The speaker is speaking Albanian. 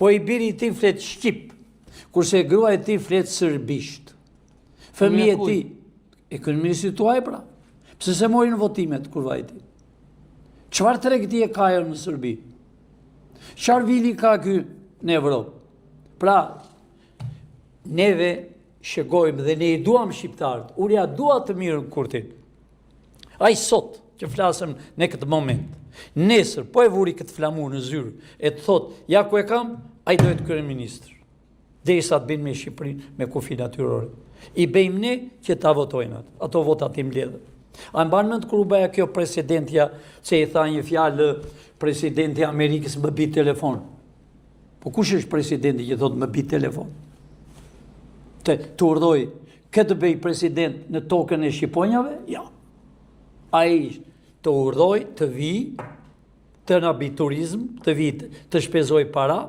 po i biri i ti flet shqip, kurse grua e ti flet sërbisht. Fëmijë e ti, ekonomisë tuaj pra, pse se morin votimet kur vajti? Çfarë tregti e ka ajo në Serbi? Çfarë vili ka ky në Evropë? Pra, neve shëgojmë dhe ne i duam shqiptarët, unë ja dua të mirën Kurtin. Ai sot që flasëm në këtë moment, nesër, po e vuri këtë flamur në zyrë, e të thot, ja ku e kam, ai do jetë kryeministër. Derisa të bëjnë me Shqipërinë, me kufi natyrore. I bëjmë ne që ta votojnë ato votat i mbledhën. A mban mend kur u bëja kjo presidentja, se i tha një fjalë presidenti i Amerikës më bi telefon. Po kush është presidenti që thotë më bi telefon? Të urdhoj këtë bëj president në tokën e shqiponjave? Ja. Ai të urdhoj të vi, të na bi turizm, të vi të shpezoj para,